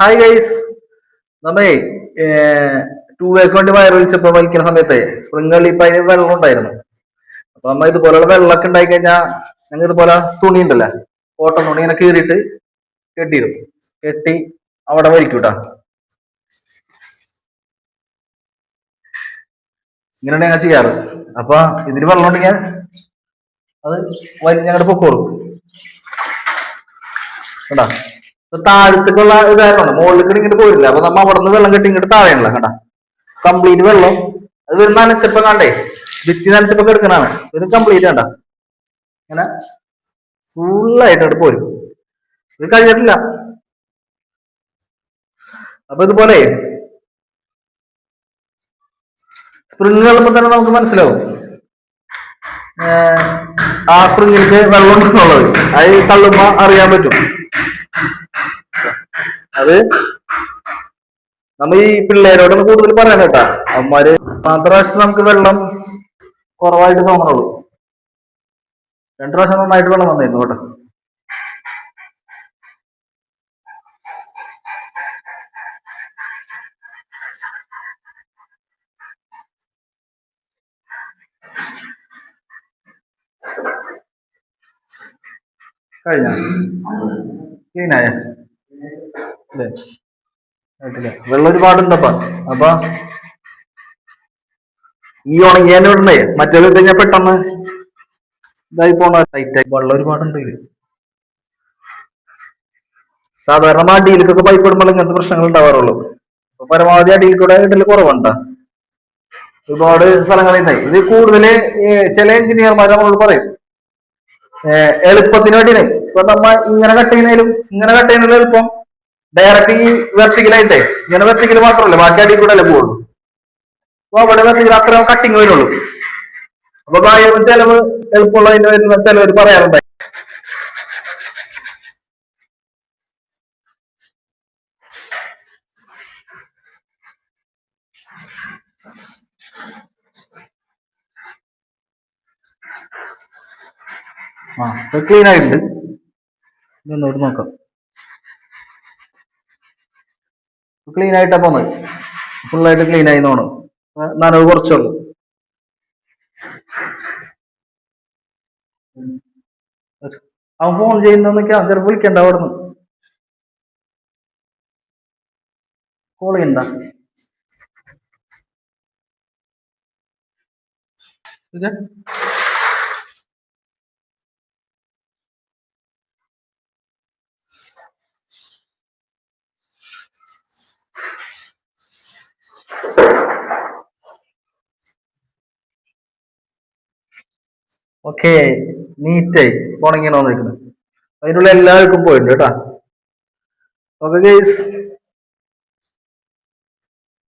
Hi guys. നമ്മേ ടൂ വേക്ക് വേണ്ടി വയർ വലിച്ചപ്പോ വലിക്കുന്ന സമയത്ത് സ്പ്രിംഗ് ഇപ്പൊ അതിന് വെള്ളം ഉണ്ടായിരുന്നു. അപ്പൊ നമ്മ ഇതുപോലുള്ള വെള്ളമൊക്കെ ഉണ്ടായി കഴിഞ്ഞാൽ ഞങ്ങൾ ഇതുപോലെ തുണി ഉണ്ടല്ലോ, കോട്ടൺ തുണി ഇങ്ങനെ കീറിയിട്ട് കെട്ടിയിടും. കെട്ടി അവിടെ വലിക്കൂട്ടാ. ഇങ്ങനെയാണ് ഞങ്ങൾ ചെയ്യാറ്. അപ്പൊ ഇതിന് വെള്ളം ഉണ്ടെങ്കിൽ അത് ഞങ്ങളുടെ പൊക്കോളും കേട്ടാ. താഴത്തേക്കുള്ള ഇതായിരുന്നു, മുകളിലേക്ക് ഇങ്ങോട്ട് പോരില്ല. അപ്പൊ നമ്മ അവിടെ നിന്ന് വെള്ളം കെട്ടി ഇങ്ങോട്ട് താഴെയല്ല കേട്ടാ. കംപ്ലീറ്റ് വെള്ളം അത് ഒരു നനച്ചപ്പോ കണ്ടേ, ഭിത്തി നനച്ചപ്പോ എടുക്കണാണ് ഇത്. കംപ്ലീറ്റ് കണ്ട ഇങ്ങനെ ഫുള്ളായിട്ട് അവിടെ പോരും. ഇത് കഴിഞ്ഞിട്ടില്ല. അപ്പൊ ഇതുപോലെ സ്പ്രിങ് കളുമ്പോ തന്നെ നമുക്ക് മനസ്സിലാവും ആ സ്പ്രിങ്ങിലേക്ക് വെള്ളം ഉണ്ടെന്നുള്ളത്. അത് തള്ളുമ്പോ അറിയാൻ പറ്റും. അത് നമ്മ ഈ പിള്ളേരോടാണ് കൂടുതൽ പറയാൻ കേട്ടാ. അവന്മാര് പ്രാവശ്യം നമുക്ക് വെള്ളം കുറവായിട്ട് തോന്നണുള്ളൂ. 2 പ്രാവശ്യം നന്നായിട്ട് വെള്ളം വന്നിരുന്നു കേട്ടോ. കഴിഞ്ഞ ക്ലീനായ അല്ലേ? ആയിട്ടില്ല. വെള്ളം ഒരുപാടുണ്ടപ്പ. അപ്പൊ ഈ ഉണങ്ങിയതിനെ വിടണ്ടേ, മറ്റേത് ഇട്ട് കഴിഞ്ഞാൽ പെട്ടെന്ന് ഇതായി പോണ ടൈറ്റായി. വെള്ളം ഒരുപാടുണ്ട് ഇതില്. സാധാരണ അടിയിലേക്കൊക്കെ പൈപ്പ് ഇടുമ്പോൾ ഇങ്ങനത്തെ പ്രശ്നങ്ങൾ ഉണ്ടാവാറുള്ളൂ. അപ്പൊ പരമാവധി അടിയിൽ കൂടെ ഇടല് കുറവുണ്ടാ. ഒരുപാട് സ്ഥലങ്ങളിൽ നിന്ന് ഇത് കൂടുതല് ചില എഞ്ചിനീയർമാർ നമ്മളോട് പറയും എളുപ്പത്തിന് വേണ്ടിയാണ്. ഇപ്പൊ നമ്മ ഇങ്ങനെ കട്ട് ചെയ്യുന്നതിലും എളുപ്പം ഡയറക്റ്റ് ഈ വെർട്ടിക്കലായിട്ടേ, ഇങ്ങനെ വെർട്ടിക്കൽ മാത്രമല്ല ബാക്കി അടിയിൽ കൂടെ അല്ലേ പോകുള്ളൂ. അപ്പൊ അവിടെ വെർട്ടിക്കൽ അത്ര കട്ടിങ് വരുള്ളൂ. അപ്പൊ ചെലവ് എളുപ്പമുള്ളതിന്റെ വരുന്ന ചിലവർ പറയാറുണ്ടായി. ക്ലീൻ ആയിട്ടുണ്ട്. ഒന്നോട്ട് നോക്കാം. ക്ലീൻ ആയിട്ടാ പോന്നത്. ഫുള്ളായിട്ട് ക്ലീൻ ആയി തോന്നും. നനവ് കുറച്ചുള്ളൂ. അവൻ ഫോൺ ചെയ്യുന്നൊക്കെ ചിലപ്പോൾ വിളിക്കണ്ട. അവിടെ നിന്ന് കോൾ ചെയ്യണ്ട. ഓക്കെ, നീറ്റായി ഉണങ്ങിയാണ് വന്നിരിക്കുന്നത്. അതിനുള്ള എല്ലാവർക്കും പോയിട്ടുണ്ട് കേട്ടാ. Okay guys.